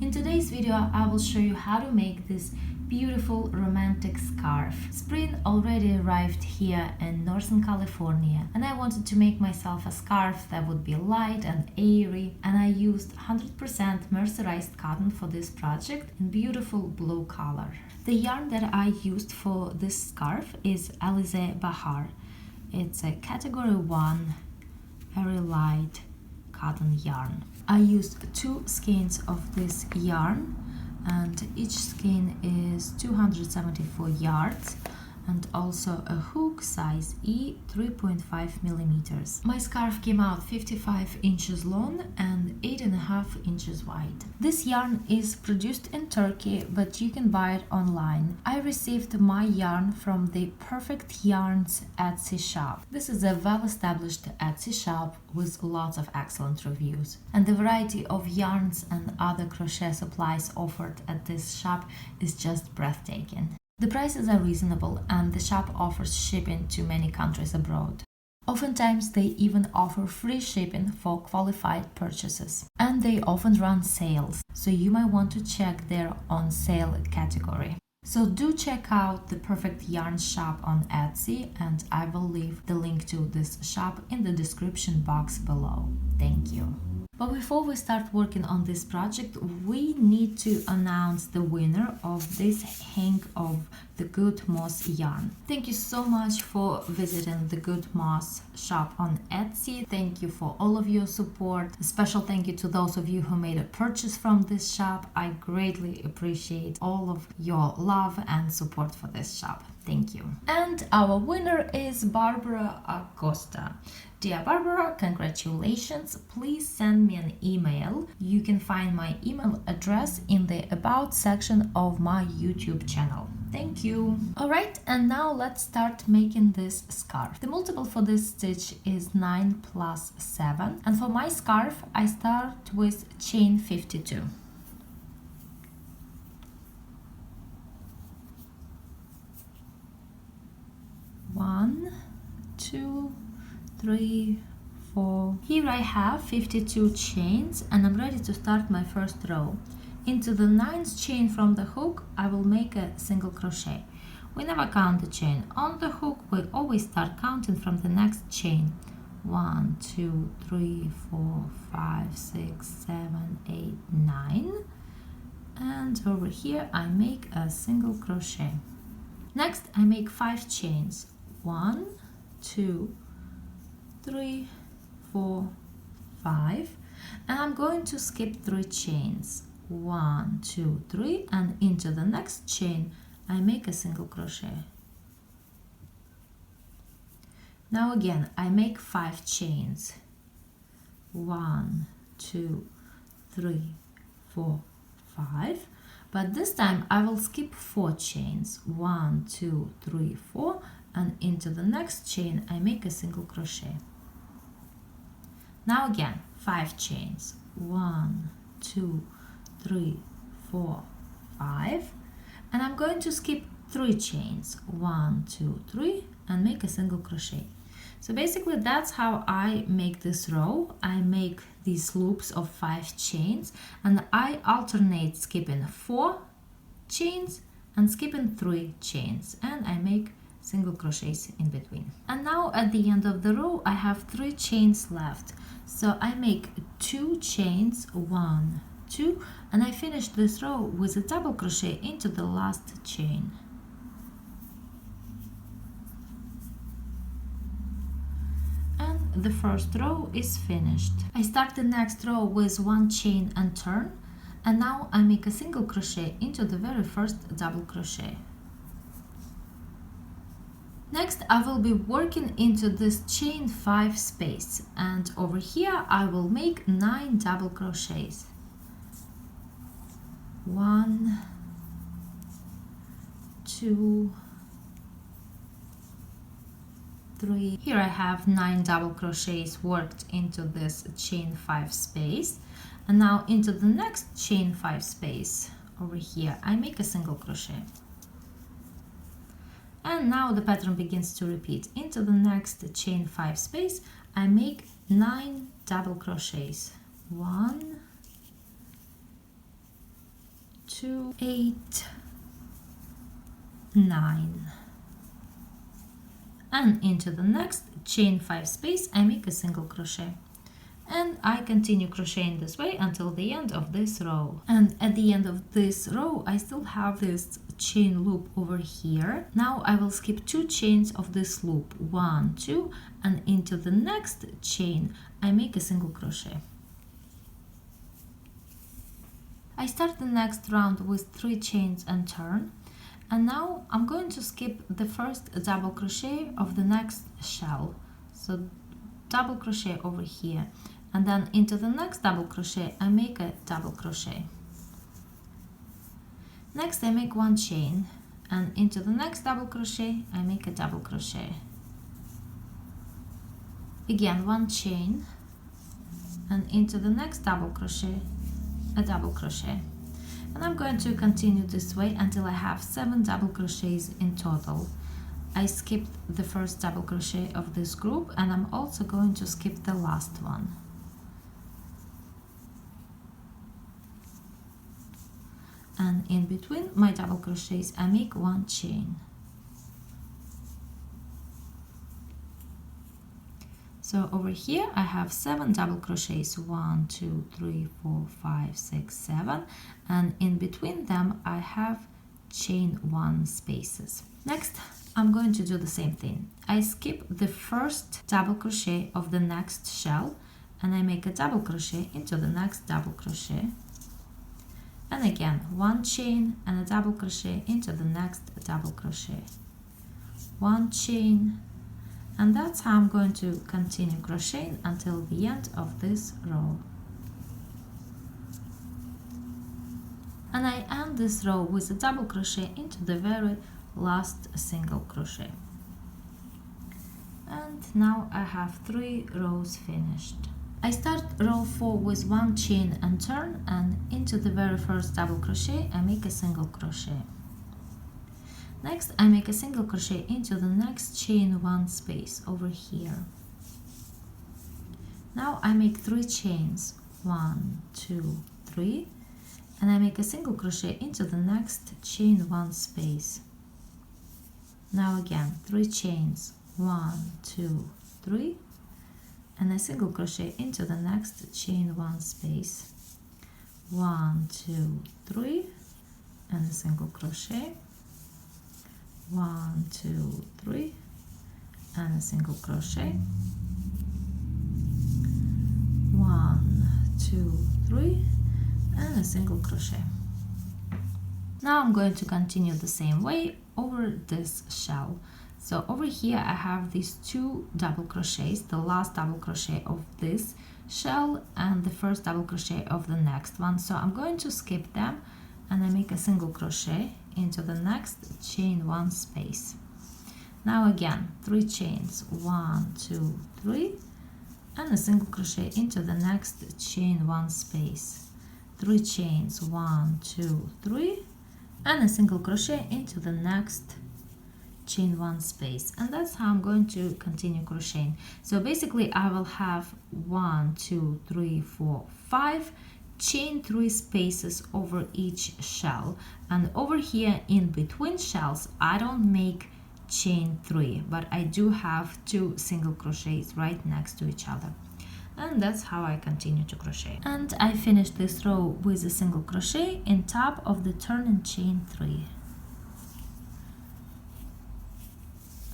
In today's video, I will show you how to make this beautiful romantic scarf. Spring already arrived here in Northern California, and I wanted to make myself a scarf that would be light and airy, and I used 100% mercerized cotton for this project in beautiful blue color. The yarn that I used for this scarf is Alize Bahar. It's a category 1 very light cotton yarn. I used 2 skeins of this yarn, and each skein is 274 yards, and also a hook size E 3.5 millimeters. My scarf came out 55 inches long and 8.5 inches wide. This yarn is produced in Turkey, but you can buy it online. I received my yarn from the Perfect Yarns Etsy shop. This is a well-established Etsy shop with lots of excellent reviews. And the variety of yarns and other crochet supplies offered at this shop is just breathtaking. The prices are reasonable, and the shop offers shipping to many countries abroad. Oftentimes, they even offer free shipping for qualified purchases. And they often run sales, so you might want to check their on sale category. So do check out the Perfect Yarn shop on Etsy, and I will leave the link to this shop in the description box below. Thank you. But before we start working on this project, we need to announce the winner of this Hang of the Good Moss yarn. Thank you so much for visiting the Good Moss shop on Etsy. Thank you for all of your support. A special thank you to those of you who made a purchase from this shop. I greatly appreciate all of your love and support for this shop. Thank you. And our winner is Barbara Acosta. Dear Barbara, congratulations. Please send me an email. You can find my email address in the About section of my YouTube channel. Thank you. Alright, and now let's start making this scarf. The multiple for this stitch is 9 plus 7, and for my scarf I start with chain 52. One, 2, 3, 4. Here I have 52 chains, and I'm ready to start my first row. Into the 9th chain from the hook, I will make a single crochet. We never count the chain on the hook, we always start counting from the next chain. 1, 2, 3, 4, 5, 6, 7, 8, 9. And over here I make a single crochet. Next I make 5 chains. 1, 2, 3, 4, 5, and I'm going to skip 3 chains. 1, 2, 3, and into the next chain I make a single crochet. Now again I make 5 chains. 1, 2, 3, 4, 5, but this time I will skip 4 chains. 1, 2, 3, 4, and into the next chain I make a single crochet. Now again 5 chains. 1, 2, 3, 4, 5, and I'm going to skip 3 chains. 1, 2, 3, and make a single crochet. So basically that's how I make this row. I make these loops of 5 chains, and I alternate skipping 4 chains and skipping 3 chains, and I make single crochets in between. And now at the end of the row I have 3 chains left, so I make 2 chains, 1, 2, and I finish this row with a double crochet into the last chain. And the first row is finished. I start the next row with 1 chain and turn, and now I make a single crochet into the very first double crochet. Next I will be working into this chain 5 space, and over here I will make 9 double crochets. 1, 2, 3. Here I have 9 double crochets worked into this chain 5 space, and now into the next chain 5 space over here I make a single crochet. And now the pattern begins to repeat. Into the next chain 5 space I make 9 double crochets. 1, 2, 8, 9, and into the next chain 5 space I make a single crochet, and I continue crocheting this way until the end of this row. And at the end of this row I still have this chain loop over here. Now I will skip 2 chains of this loop, 1, 2, and into the next chain I make a single crochet. I start the next round with 3 chains and turn, and now I'm going to skip the first double crochet of the next shell. So double crochet over here, and then into the next double crochet I make a double crochet. Next I make 1 chain, and into the next double crochet I make a double crochet. Again 1 chain, and into the next double crochet a double crochet. And I'm going to continue this way until I have 7 double crochets in total. I skipped the first double crochet of this group, and I'm also going to skip the last one. And in between my double crochets I make 1 chain. So over here I have 7 double crochets, 1, 2, 3, 4, 5, 6, 7, and in between them I have chain 1 spaces. Next I'm going to do the same thing. I skip the first double crochet of the next shell, and I make a double crochet into the next double crochet, and again 1 chain and a double crochet into the next double crochet, 1 chain, and that's how I'm going to continue crocheting until the end of this row. And I end this row with a double crochet into the very last single crochet. And now I have 3 rows finished. I start row 4 with 1 chain and turn, and into the very first double crochet I make a single crochet. Next I make a single crochet into the next chain 1 space over here. Now I make 3 chains, 1, 2, 3, and I make a single crochet into the next chain 1 space. Now again 3 chains, 1, 2, 3, and a single crochet into the next chain 1 space, 1, 2, 3, and a single crochet, 1, 2, 3, and a single crochet, 1, 2, 3, and a single crochet. Now I'm going to continue the same way over this shell. So over here I have these 2 double crochets, the last double crochet of this shell and the first double crochet of the next one. So I'm going to skip them, and I make a single crochet into the next chain 1 space. Now again 3 chains, 1, 2, 3, and a single crochet into the next chain 1 space, 3 chains, 1, 2, 3, and a single crochet into the next chain 1 space. And that's how I'm going to continue crocheting. So basically I will have 1, 2, 3, 4, 5 chain 3 spaces over each shell, and over here in between shells I don't make chain 3, but I do have 2 single crochets right next to each other. And that's how I continue to crochet. And I finish this row with a single crochet in top of the turn and chain 3.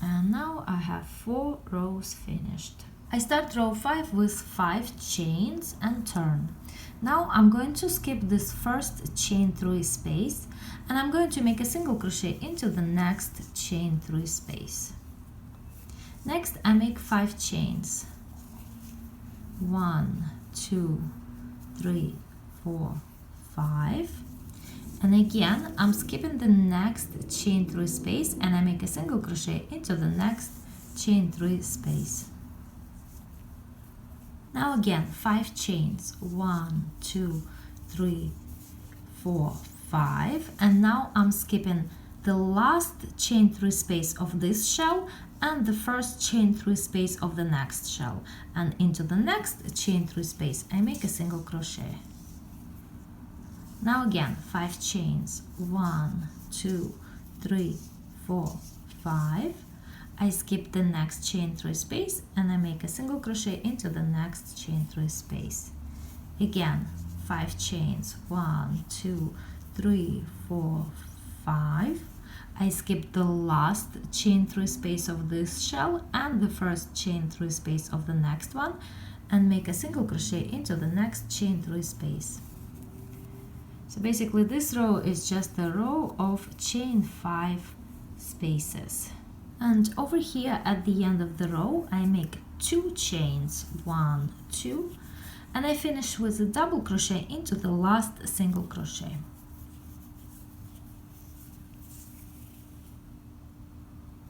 And now I have 4 rows finished. I start row 5 with 5 chains and turn. Now I'm going to skip this first chain 3 space, and I'm going to make a single crochet into the next chain 3 space. Next I make 5 chains, 1, 2, 3, 4, 5, and again I'm skipping the next chain 3 space, and I make a single crochet into the next chain 3 space. Now again 5 chains, 1, 2, 3, 4, 5, and now I'm skipping the last chain 3 space of this shell and the first chain 3 space of the next shell, and into the next chain 3 space I make a single crochet. Now again 5 chains, 1, 2, 3, 4, 5. I skip the next chain 3 space and I make a single crochet into the next chain 3 space. Again 5 chains, 1, 2, 3, 4, 5. I skip the last chain 3 space of this shell and the first chain 3 space of the next one and make a single crochet into the next chain 3 space. So basically this row is just a row of chain 5 spaces. And over here at the end of the row I make 2 chains, 1, 2, and I finish with a double crochet into the last single crochet.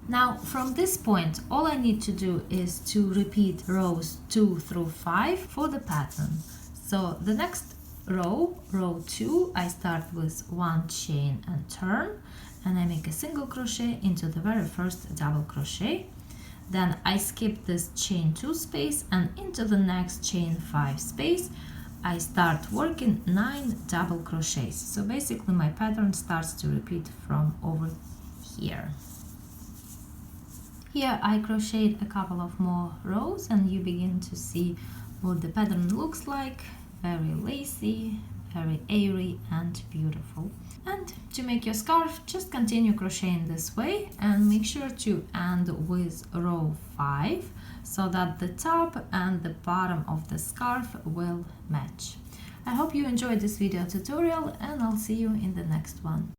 Now from this point all I need to do is to repeat rows 2 through 5 for the pattern. So the next row, row 2, I start with 1 chain and turn and I make a single crochet into the very first double crochet. Then I skip this chain 2 space and into the next chain 5 space I start working 9 double crochets. So basically my pattern starts to repeat from over here. Here I crocheted a couple of more rows and you begin to see what the pattern looks like. Very lacy, very airy and beautiful. And to make your scarf, just continue crocheting this way and make sure to end with row 5 so that the top and the bottom of the scarf will match. I hope you enjoyed this video tutorial and I'll see you in the next one.